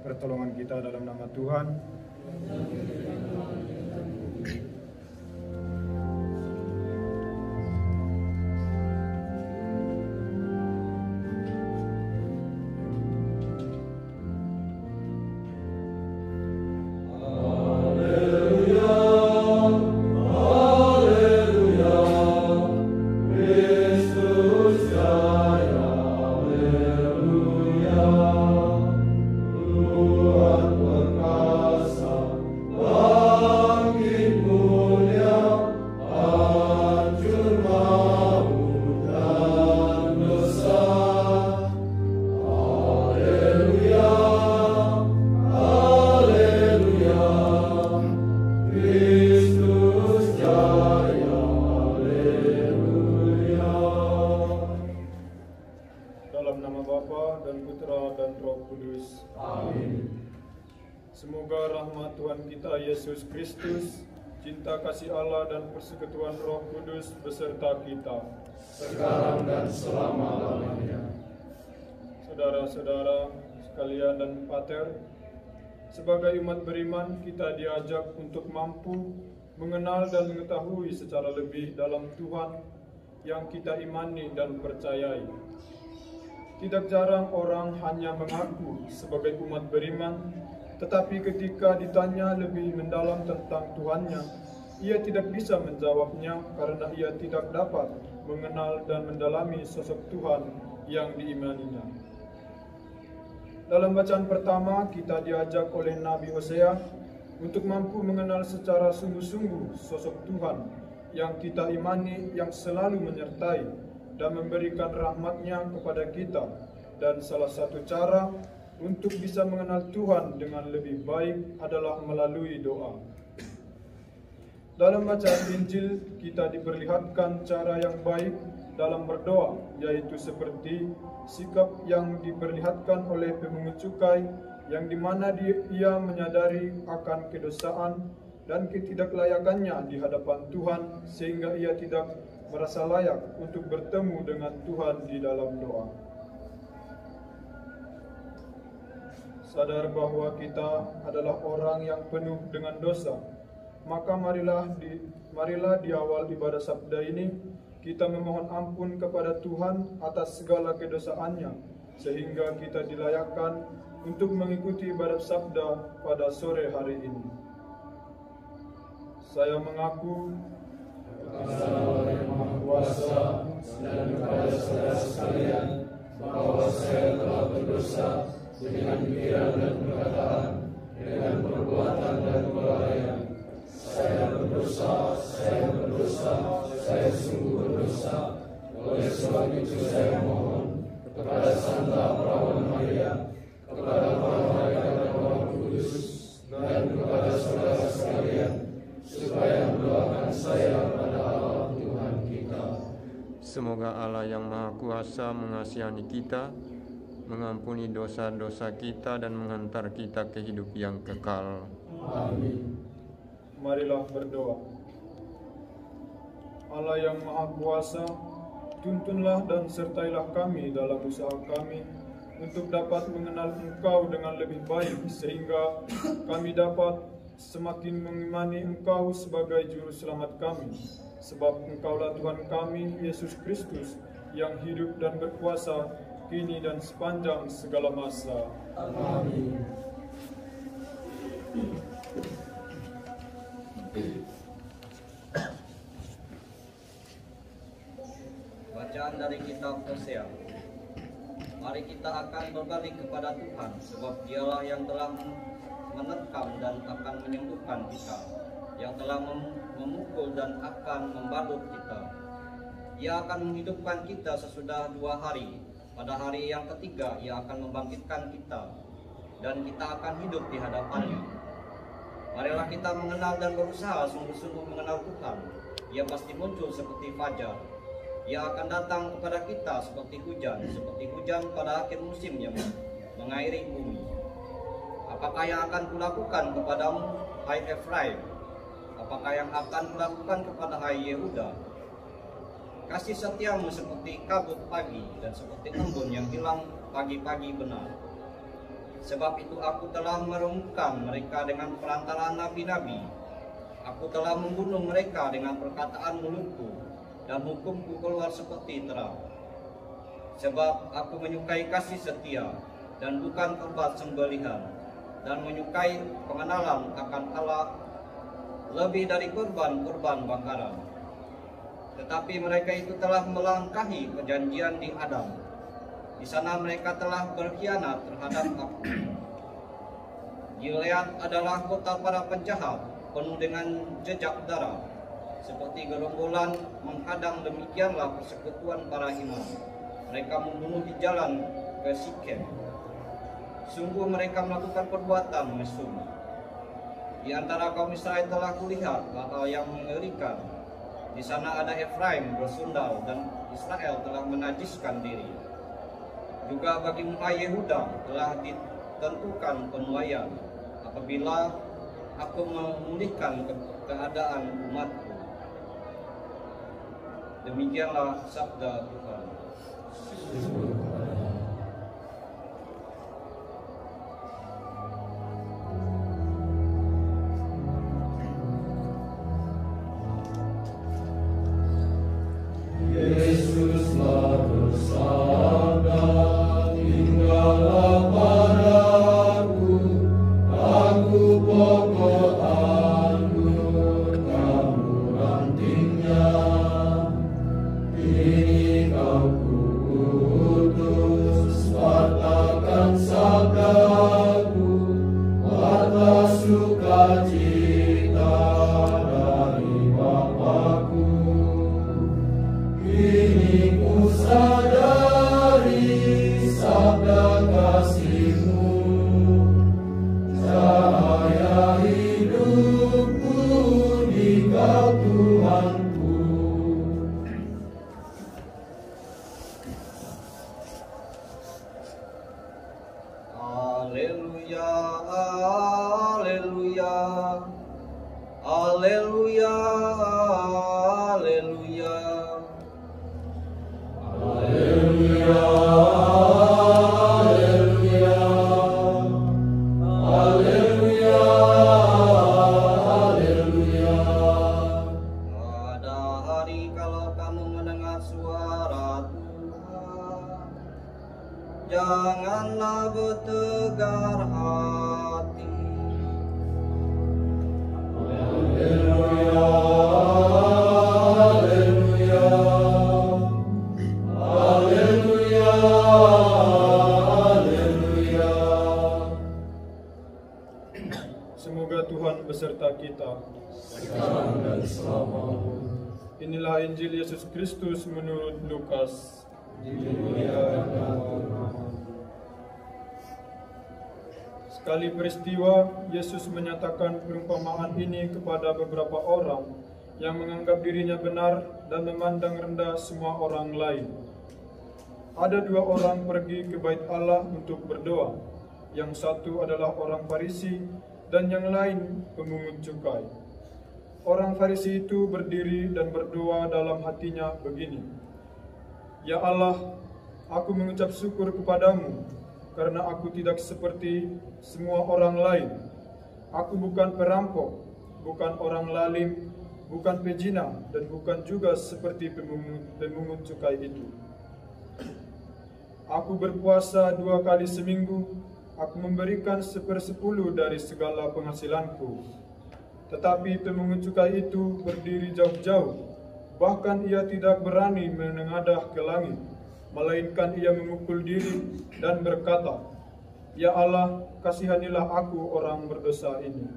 pertolongan kita dalam nama Tuhan. Semoga rahmat Tuhan kita Yesus Kristus, cinta kasih Allah dan persekutuan Roh Kudus beserta kita sekarang dan selama-lamanya. Saudara-saudara sekalian dan pater, sebagai umat beriman kita diajak untuk mampu mengenal dan mengetahui secara lebih dalam Tuhan yang kita imani dan percayai. Tidak jarang orang hanya mengaku sebagai umat beriman, tetapi ketika ditanya lebih mendalam tentang Tuhannya, ia tidak bisa menjawabnya karena ia tidak dapat mengenal dan mendalami sosok Tuhan yang diimaninya. Dalam bacaan pertama, kita diajak oleh Nabi Hosea untuk mampu mengenal secara sungguh-sungguh sosok Tuhan yang kita imani, yang selalu menyertai dan memberikan rahmat-Nya kepada kita. Dan salah satu cara untuk bisa mengenal Tuhan dengan lebih baik adalah melalui doa. Dalam bacaan Injil, kita diperlihatkan cara yang baik dalam berdoa, yaitu seperti sikap yang diperlihatkan oleh pemungut cukai, yang dimana ia menyadari akan kedosaan dan ketidaklayakannya di hadapan Tuhan, sehingga ia tidak merasa layak untuk bertemu dengan Tuhan di dalam doa. Sadar bahwa kita adalah orang yang penuh dengan dosa, maka marilah di awal ibadah sabda ini kita memohon ampun kepada Tuhan atas segala kedosaannya, sehingga kita dilayakkan untuk mengikuti ibadah sabda pada sore hari ini. Saya mengaku kepada Allah yang Maha Kuasa dan kepada saudara sekalian bahwa saya telah berdosa dengan pikiran dan perkataan, dengan perbuatan dan kelalaian. Saya berdosa, saya sungguh berdosa. Oleh sebab itu saya mohon kepada Santa Perawan Maria, kepada para malaikat dan Roh Kudus, dan kepada saudara sekalian, supaya mendoakan saya pada Allah Tuhan kita. Semoga Allah yang Maha Kuasa mengasihani kita, mengampuni dosa-dosa kita dan menghantar kita ke hidup yang kekal. Amin. Marilah berdoa. Allah yang Maha Kuasa, tuntunlah dan sertailah kami dalam usaha kami untuk dapat mengenal Engkau dengan lebih baik, sehingga kami dapat semakin mengimani Engkau sebagai juru selamat kami. Sebab Engkaulah Tuhan kami, Yesus Kristus, yang hidup dan berkuasa kini dan sepanjang segala masa. Amin. Bacaan dari kitab Hosea. Mari kita akan berbalik kepada Tuhan, sebab Dialah yang telah menerkam dan akan menyembuhkan kita, yang telah memukul dan akan membalut kita. Ia akan menghidupkan kita sesudah 2 hari. Pada hari yang ketiga Ia akan membangkitkan kita, dan kita akan hidup di hadapannya. Marilah kita mengenal dan berusaha sungguh-sungguh mengenal Tuhan. Ia pasti muncul seperti fajar. Ia akan datang kepada kita seperti hujan pada akhir musim yang mengairi bumi. Apakah yang akan kulakukan kepadamu, hai Efraim? Apakah yang akan kulakukan kepada hai Yehuda? Kasih setiamu seperti kabut pagi dan seperti embun yang hilang pagi-pagi benar. Sebab itu aku telah meremukkan mereka dengan perantaraan nabi-nabi. Aku telah membunuh mereka dengan perkataan mulutku, dan hukumku keluar seperti terang. Sebab aku menyukai kasih setia, dan bukan korban sembelihan, dan menyukai pengenalan akan Allah lebih dari korban-korban bakaran. Tetapi mereka itu telah melangkahi perjanjian di Adam. Di sana mereka telah berkhianat terhadap aku. Gilead adalah kota para penjahat, penuh dengan jejak darah. Seperti gerombolan menghadang, demikianlah persekutuan para imam. Mereka membunuh di jalan ke Sikem. Sungguh mereka melakukan perbuatan mesum. Di antara kaum Israel telah kulihat hal yang mengerikan. Di sana ada Efraim bersundal, dan Israel telah menajiskan diri. Juga bagi muka Yehuda telah ditentukan penuaian, apabila aku memulihkan keadaan umatku. Demikianlah sabda Tuhan. Yesuslah bersabda, tinggallah padaku, aku pokok anggur, kamu rantingnya. Ini kau kuutus, katakan sabdaku, buatlah sukacita dari Bapa-Ku. Kini ku sadari sabda kasih-Mu, cahaya hidupku di Kau Tuhanku. Haleluya, haleluya, haleluya, haleluya. Haleluya, haleluya, haleluya, haleluya. Pada hari kalau kamu mendengar suara Tuhan, janganlah bertegar hati. Haleluya, haleluya, haleluya, haleluya. Semoga Tuhan beserta kita. Sekarang dan selamanya. Inilah Injil Yesus Kristus menurut Lukas. Dimuliakan Tuhan. Sekali peristiwa, Yesus menyatakan perumpamaan ini kepada beberapa orang yang menganggap dirinya benar dan memandang rendah semua orang lain. Ada dua orang pergi ke bait Allah untuk berdoa. Yang satu adalah orang Farisi dan yang lain pemungut cukai. Orang Farisi itu berdiri dan berdoa dalam hatinya begini, "Ya Allah, aku mengucap syukur kepadamu, karena aku tidak seperti semua orang lain. Aku bukan perampok, bukan orang lalim, bukan pezina, dan bukan juga seperti pemungut cukai itu. Aku berpuasa 2 kali seminggu, aku memberikan 1/10 dari segala penghasilanku." Tetapi pemungut cukai itu berdiri jauh-jauh, bahkan ia tidak berani menengadah ke langit, melainkan ia memukul diri dan berkata, "Ya Allah, kasihanilah aku orang berdosa ini."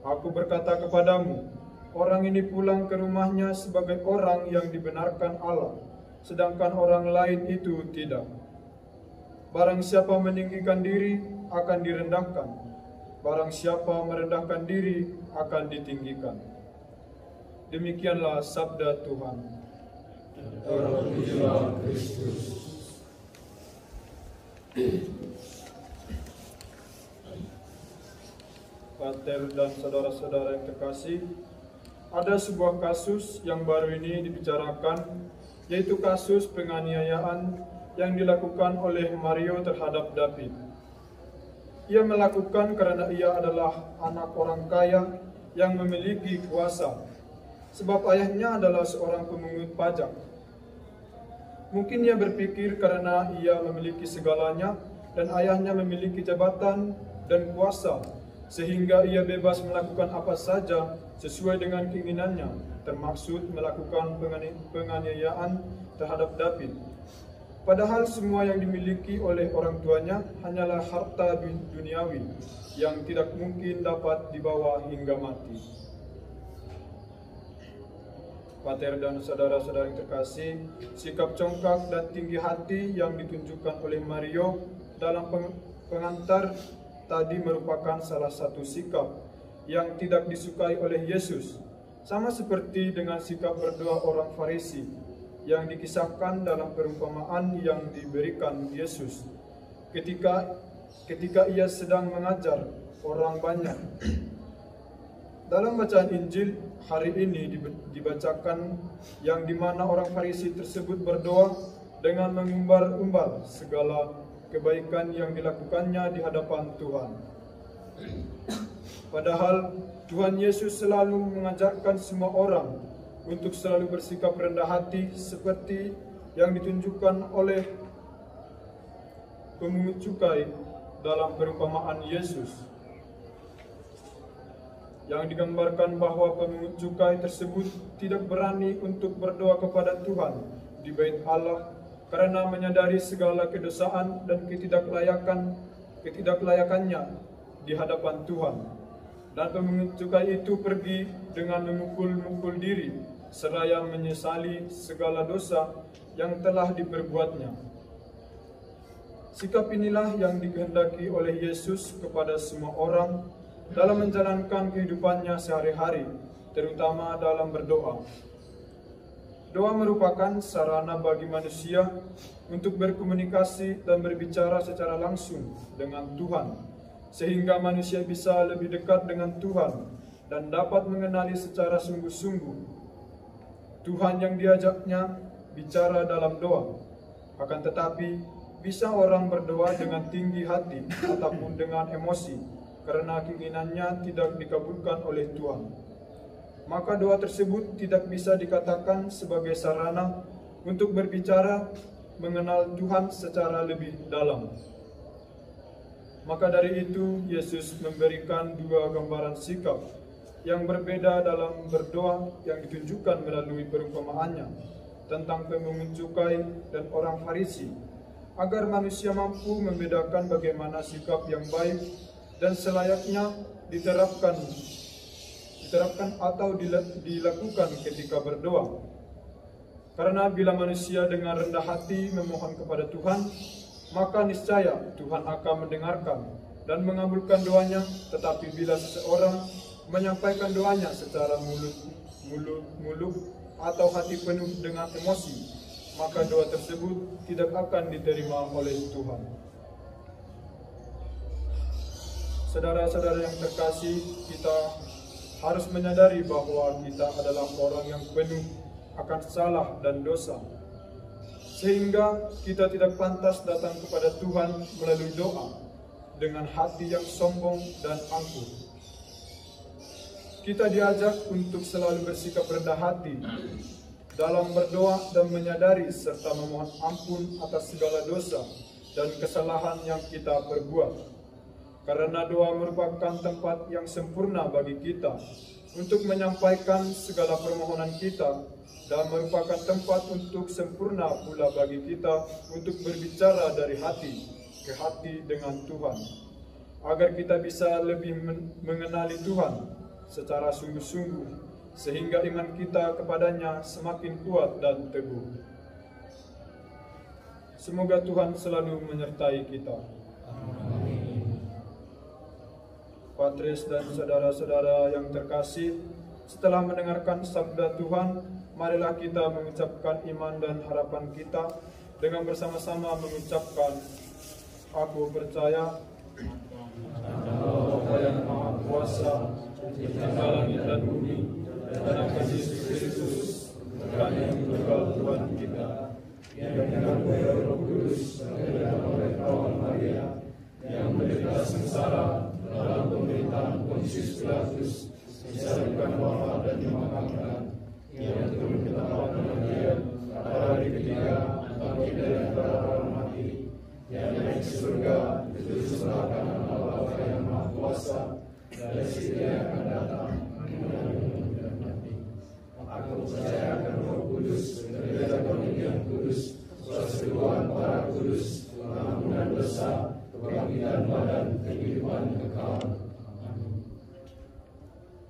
Aku berkata kepadamu, orang ini pulang ke rumahnya sebagai orang yang dibenarkan Allah, sedangkan orang lain itu tidak. Barang siapa meninggikan diri akan direndahkan, barang siapa merendahkan diri akan ditinggikan. Demikianlah sabda Tuhan. Terpujilah Kristus. Pater dan saudara-saudara yang terkasih, ada sebuah kasus yang baru ini dibicarakan, yaitu kasus penganiayaan yang dilakukan oleh Mario terhadap David. Ia melakukan karena ia adalah anak orang kaya yang memiliki kuasa, sebab ayahnya adalah seorang pemungut pajak. Mungkin ia berpikir karena ia memiliki segalanya dan ayahnya memiliki jabatan dan kuasa, sehingga ia bebas melakukan apa saja sesuai dengan keinginannya, termaksud melakukan penganiayaan terhadap David. Padahal semua yang dimiliki oleh orang tuanya hanyalah harta duniawi yang tidak mungkin dapat dibawa hingga mati. Pater dan saudara-saudara yang terkasih, sikap congkak dan tinggi hati yang ditunjukkan oleh Mario dalam pengantar tadi merupakan salah satu sikap yang tidak disukai oleh Yesus, sama seperti dengan sikap berdoa orang Farisi yang dikisahkan dalam perumpamaan yang diberikan Yesus ketika ia sedang mengajar orang banyak. Dalam bacaan Injil hari ini dibacakan yang dimana orang Farisi tersebut berdoa dengan mengumbar-umbar segala kebaikan yang dilakukannya di hadapan Tuhan. Padahal Tuhan Yesus selalu mengajarkan semua orang untuk selalu bersikap rendah hati seperti yang ditunjukkan oleh pemungut cukai dalam perumpamaan Yesus, yang digambarkan bahwa pemungut cukai tersebut tidak berani untuk berdoa kepada Tuhan di bait Allah karena menyadari segala kedosaan dan ketidaklayakannya di hadapan Tuhan. Dan pemungut cukai itu pergi dengan memukul-mukul diri seraya menyesali segala dosa yang telah diperbuatnya. Sikap inilah yang dikehendaki oleh Yesus kepada semua orang dalam menjalankan kehidupannya sehari-hari, terutama dalam berdoa. Doa merupakan sarana bagi manusia untuk berkomunikasi dan berbicara secara langsung dengan Tuhan, sehingga manusia bisa lebih dekat dengan Tuhan dan dapat mengenali secara sungguh-sungguh Tuhan yang diajaknya bicara dalam doa. Akan tetapi, bisa orang berdoa dengan tinggi hati ataupun dengan emosi karena keinginannya tidak dikabulkan oleh Tuhan. Maka doa tersebut tidak bisa dikatakan sebagai sarana untuk berbicara mengenal Tuhan secara lebih dalam. Maka dari itu, Yesus memberikan dua gambaran sikap yang berbeda dalam berdoa yang ditunjukkan melalui perumpamaannya tentang pemungut cukai dan orang Farisi, agar manusia mampu membedakan bagaimana sikap yang baik dan selayaknya diterapkan atau dilakukan ketika berdoa. Karena bila manusia dengan rendah hati memohon kepada Tuhan, maka niscaya Tuhan akan mendengarkan dan mengabulkan doanya. Tetapi bila seseorang menyampaikan doanya secara muluk atau hati penuh dengan emosi, maka doa tersebut tidak akan diterima oleh Tuhan. Saudara-saudara yang terkasih, kita harus menyadari bahwa kita adalah orang yang penuh akan salah dan dosa, sehingga kita tidak pantas datang kepada Tuhan melalui doa dengan hati yang sombong dan angkuh. Kita diajak untuk selalu bersikap rendah hati dalam berdoa dan menyadari serta memohon ampun atas segala dosa dan kesalahan yang kita perbuat. Karena doa merupakan tempat yang sempurna bagi kita untuk menyampaikan segala permohonan kita, dan merupakan tempat untuk sempurna pula bagi kita untuk berbicara dari hati ke hati dengan Tuhan, agar kita bisa lebih mengenali Tuhan secara sungguh-sungguh, sehingga iman kita kepadanya semakin kuat dan teguh. Semoga Tuhan selalu menyertai kita. Amin. Patres dan saudara-saudara yang terkasih, setelah mendengarkan sabda Tuhan, marilah kita mengucapkan iman dan harapan kita dengan bersama-sama mengucapkan, aku percaya Bapa yang Maha Kuasa, Pencipta langit dan bumi, dan akan Yesus Kristus, Tuhan yang tunggal Tuhan kita, yang dikandung oleh Roh Kudus, terdapat oleh perawan Maria, yang menderita sengsara dalam pemerintahan Pontius Pilatus, disalibkan, wafat dan dimakamkan. Ia turun ke tempat kematian, pada hari ketiga bangkit dari antara orang mati. Ia naik ke surga, duduk sebelah kanan Allah Bapa yang Maha Kuasa. Dari situ Ia akan datang menghadap dan mati. Aku percaya akan Roh Kudus, gereja Katolik yang kudus, persekutuan para kudus, pengampunan dosa, kebangkitan badan, kehidupan kekal.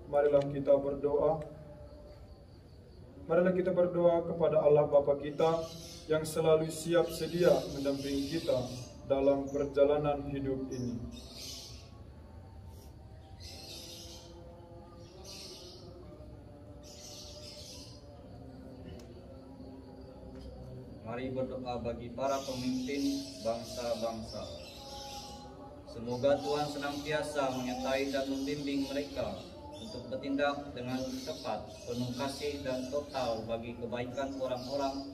Marilah kita berdoa. Marilah kita berdoa kepada Allah Bapa kita yang selalu siap sedia mendampingi kita dalam perjalanan hidup ini. Mari berdoa bagi para pemimpin bangsa-bangsa. Semoga Tuhan senantiasa menyertai dan membimbing mereka untuk bertindak dengan tepat, penuh kasih dan total bagi kebaikan orang-orang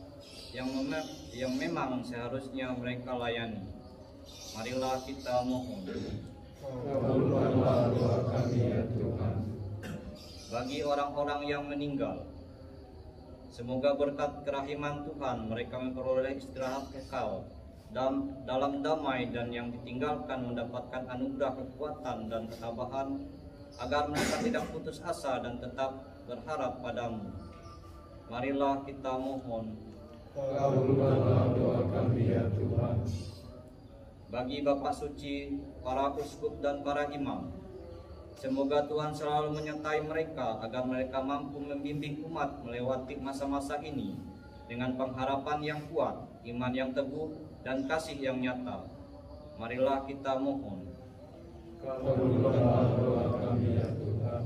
yang memang seharusnya mereka layani. Marilah kita mohon. Kabulkanlah doa kami ya Tuhan. Bagi orang-orang yang meninggal, semoga berkat kerahiman Tuhan mereka memperoleh istirahat kekal dalam damai, dan yang ditinggalkan mendapatkan anugerah kekuatan dan ketabahan, agar mereka tidak putus asa dan tetap berharap padamu. Marilah kita mohon. Kabulkanlah doa kami ya Tuhan. Bagi Bapak Suci, para uskup dan para imam, semoga Tuhan selalu menyertai mereka agar mereka mampu membimbing umat melewati masa-masa ini dengan pengharapan yang kuat, iman yang teguh, dan kasih yang nyata. Marilah kita mohon. Kabulkanlah doa kami ya Tuhan.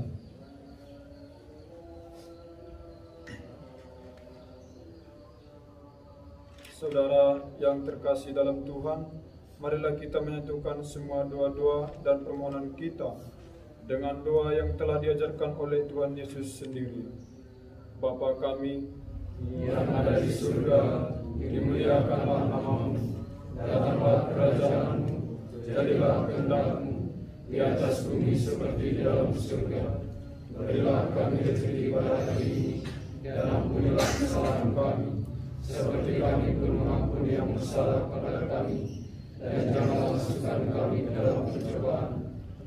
Saudara yang terkasih dalam Tuhan, marilah kita menyatukan semua doa-doa dan permohonan kita dengan doa yang telah diajarkan oleh Tuhan Yesus sendiri. Bapa kami Yang ada di surga, dimuliakanlah namamu, datanglah kerajaanmu, jadilah kehendak-mu di atas bumi seperti di dalam surga. Berilah kami rezeki pada hari ini, dan ampunilah kesalahan kami, seperti kami pun mengampuni yang bersalah kepada kami. Dan janganlah masukkan kami ke dalam pencobaan,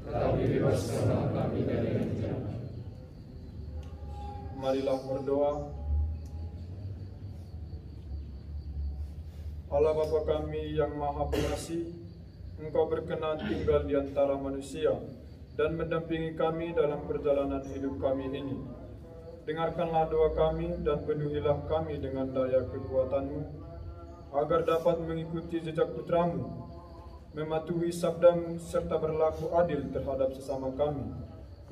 tetapi bebaskanlah kami dari yang jahat. marilah berdoa. Allah Bapa kami yang Maha Pengasih, Engkau berkenan tinggal di antara manusia dan mendampingi kami dalam perjalanan hidup kami ini. Dengarkanlah doa kami dan penuhilah kami dengan daya kekuatan-Mu, agar dapat mengikuti jejak Putra-Mu, mematuhi sabda-Mu serta berlaku adil terhadap sesama kami,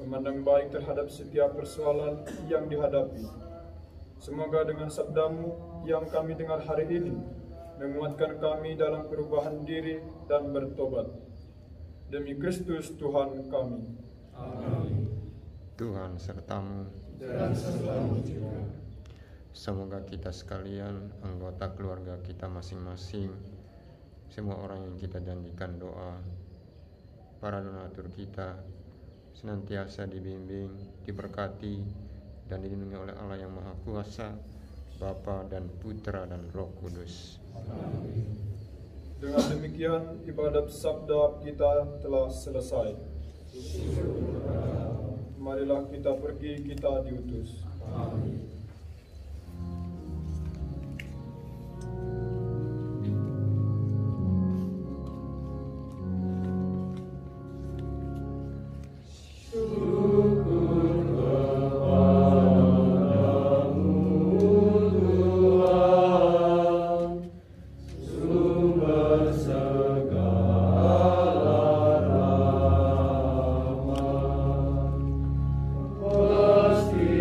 memandang baik terhadap setiap persoalan yang dihadapi. Semoga dengan sabda-Mu yang kami dengar hari ini, menguatkan kami dalam perubahan diri dan bertobat. Demi Kristus Tuhan kami. Amin. Tuhan sertamu. Dan sertamu juga. Semoga kita sekalian, anggota keluarga kita masing-masing, semua orang yang kita janjikan doa, para donatur kita, senantiasa dibimbing, diberkati, dan dilindungi oleh Allah yang Maha Kuasa, Bapa dan Putra dan Roh Kudus. Amin. Dengan demikian, ibadat sabda kita telah selesai. Marilah kita pergi, kita diutus. Amin.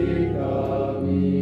Kami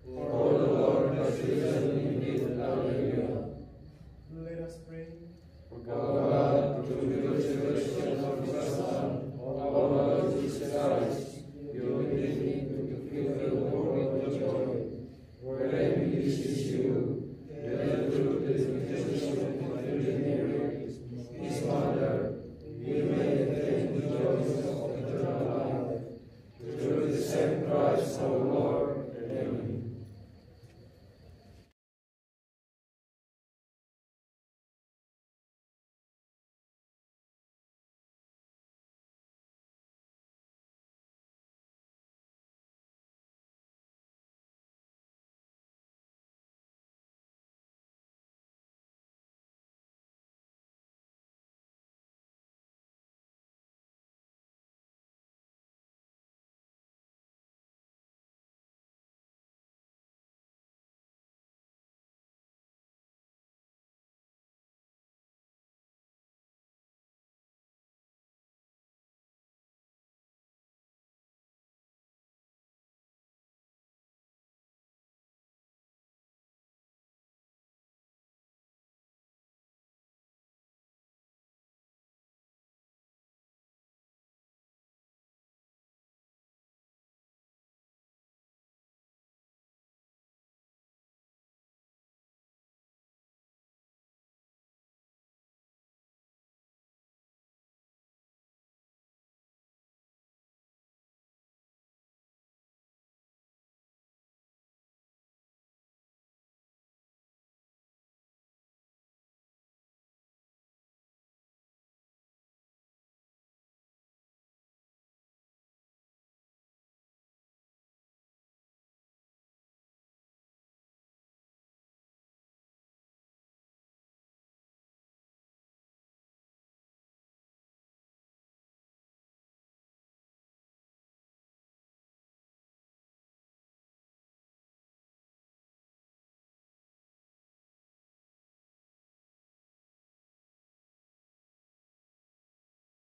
O Lord, my season indeed,